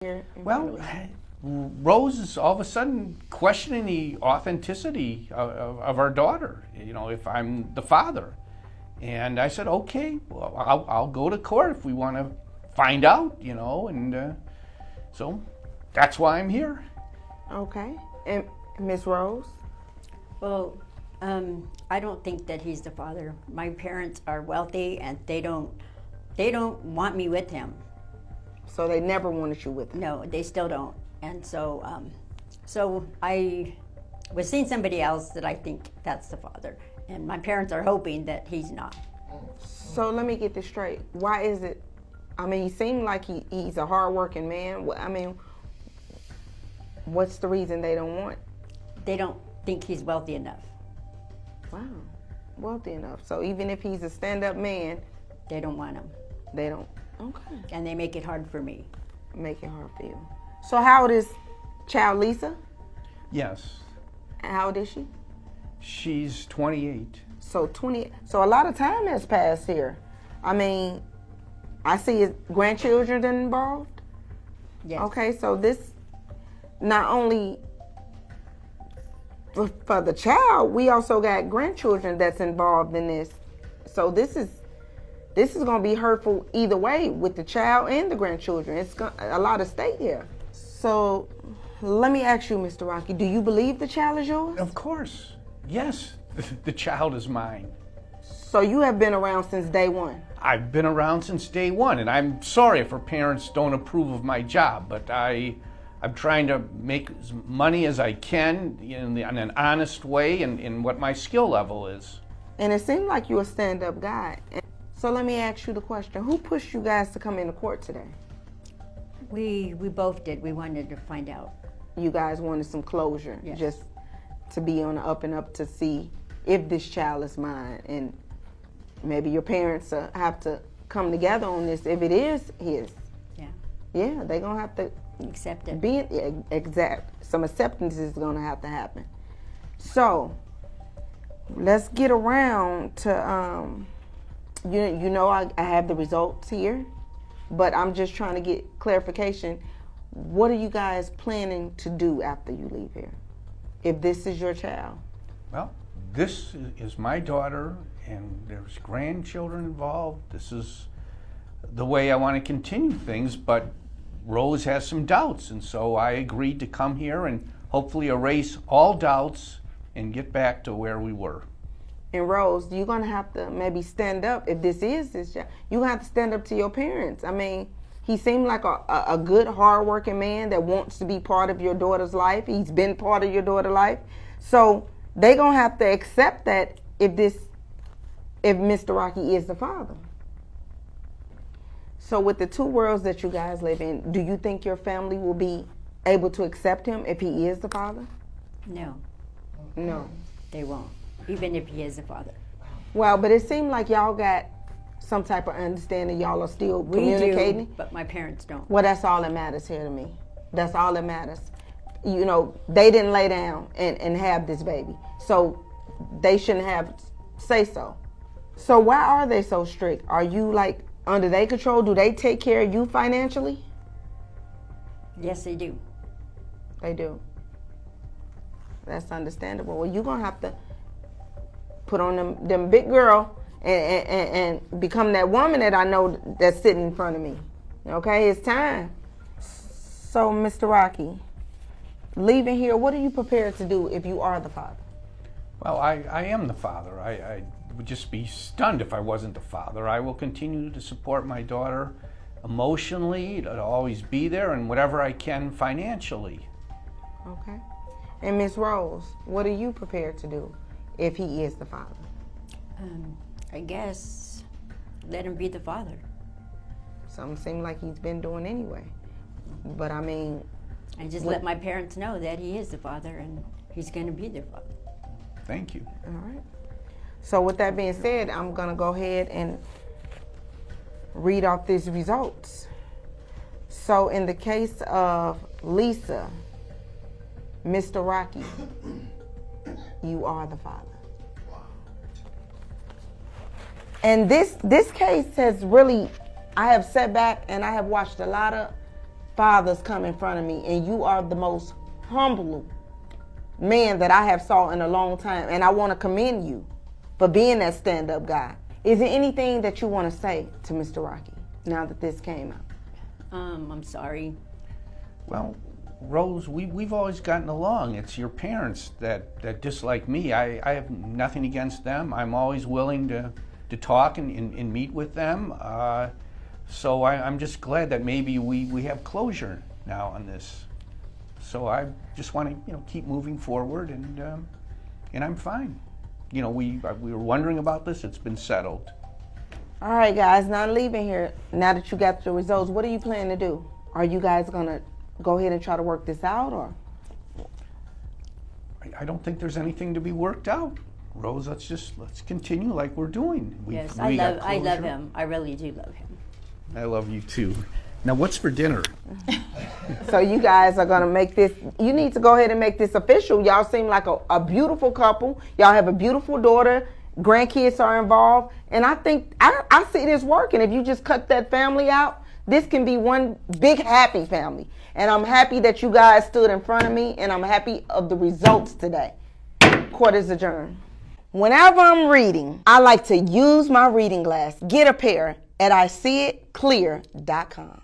here? Well, Rose is all of a sudden questioning the authenticity of our daughter, you know, if I'm the father. And I said, okay, well, I'll go to court if we want to find out, you know, and so that's why I'm here. Okay. And Miss Rose? Well, I don't think that he's the father. My parents are wealthy, and they don't want me with him. So they never wanted you with them? No, they still don't. And so, so I was seeing somebody else that I think that's the father, and my parents are hoping that he's not. So let me get this straight. Why is it? I mean, he seemed like he's a hardworking man. I mean, what's the reason they don't want? They don't think he's wealthy enough. Wow, wealthy enough. So even if he's a stand-up man, They don't want him, they don't. Okay, and they make it hard for me. make it hard for you. So how old is child Lisa? Yes, And how old is she? she's 28. So 20. So a lot of time has passed here. I mean, I see his grandchildren involved. Yes. Okay, so this not only for the child, we also got grandchildren that's involved in this. So this is going to be hurtful either way with the child and the grandchildren. It's a lot of stake here. So let me ask you, Mr. Rocky, do you believe the child is yours? Of course, yes, the child is mine. So you have been around since day one. I've been around since day one, and I'm sorry if her parents don't approve of my job, but I'm trying to make as money as I can in an honest way and in what my skill level is. And it seemed like you're a stand-up guy. So let me ask you the question. Who pushed you guys to come into court today? We both did. We wanted to find out. You guys wanted some closure, Yes. just to be on the up and up to see if this child is mine. And maybe your parents have to come together on this if it is his. Yeah. Yeah, they're going to have to Accept it. be exact. Some acceptance is going to have to happen. So let's get around to, you know, I have the results here, but I'm just trying to get clarification. What are you guys planning to do after you leave here, if this is your child? Well, this is my daughter, and there's grandchildren involved. This is the way I want to continue things, but Rose has some doubts, and so I agreed to come here and hopefully erase all doubts and get back to where we were. And Rose, you're going to have to maybe stand up. If this is this child, you're going to have to stand up to your parents. I mean, he seemed like a good, hardworking man that wants to be part of your daughter's life. He's been part of your daughter's life. So they're going to have to accept that if Mr. Rocky is the father. So with the two worlds that you guys live in, do you think your family will be able to accept him if he is the father? No, No. they won't, even if he is the father. Well, but it seemed like y'all got some type of understanding. Y'all are still We communicating. do, but my parents don't. Well, that's all that matters here to me. That's all that matters. You know, they didn't lay down and have this baby. So they shouldn't have say so. So why are they so strict? Are you like under their control? Do they take care of you financially? Yes, they do. They do. That's understandable. Well, you're going to have to put on them big girl and become that woman that I know that's sitting in front of me. Okay, it's time. So, Mr. Rocky, leaving here, what are you prepared to do if you are the father? Well, I am the father. I would just be stunned if I wasn't the father. I will continue to support my daughter emotionally, to always be there, and whatever I can financially. Okay. And Miss Rose, what are you prepared to do if he is the father? I guess let him be the father. Something seems like he's been doing anyway. But I mean, And just let my parents know that he is the father and he's going to be their father. Thank you. all right. So with that being said, I'm going to go ahead and read off these results. So in the case of Lisa, Mr. Rocky, you are the father. And this case has really, I have sat back and I have watched a lot of fathers come in front of me, and you are the most humble man that I have saw in a long time, and I want to commend you for being that stand-up guy. Is there anything that you want to say to Mr. Rocky now that this came out? I'm sorry. Well, Rose, we've always gotten along. It's your parents that dislike me. I have nothing against them. I'm always willing to talk and meet with them. So I'm just glad that maybe we have closure now on this. So I just want to keep moving forward, and I'm fine. We were wondering about this. It's been settled. All right, guys, now leaving here, now that you got the results, what are you planning to do? Are you guys going to go ahead and try to work this out, or? I don't think there's anything to be worked out. Rose, let's continue like we're doing. Yes, I love him. I really do love him. I love you too. Now, what's for dinner? So you guys are going to make this, you need to go ahead and make this official. Y'all seem like a beautiful couple. Y'all have a beautiful daughter. Grandkids are involved. And I think, I see this working. If you just cut that family out, this can be one big happy family. And I'm happy that you guys stood in front of me, and I'm happy of the results today. Court is adjourned. Whenever I'm reading, I like to use my reading glass. Get a pair at ISeeItClear.com.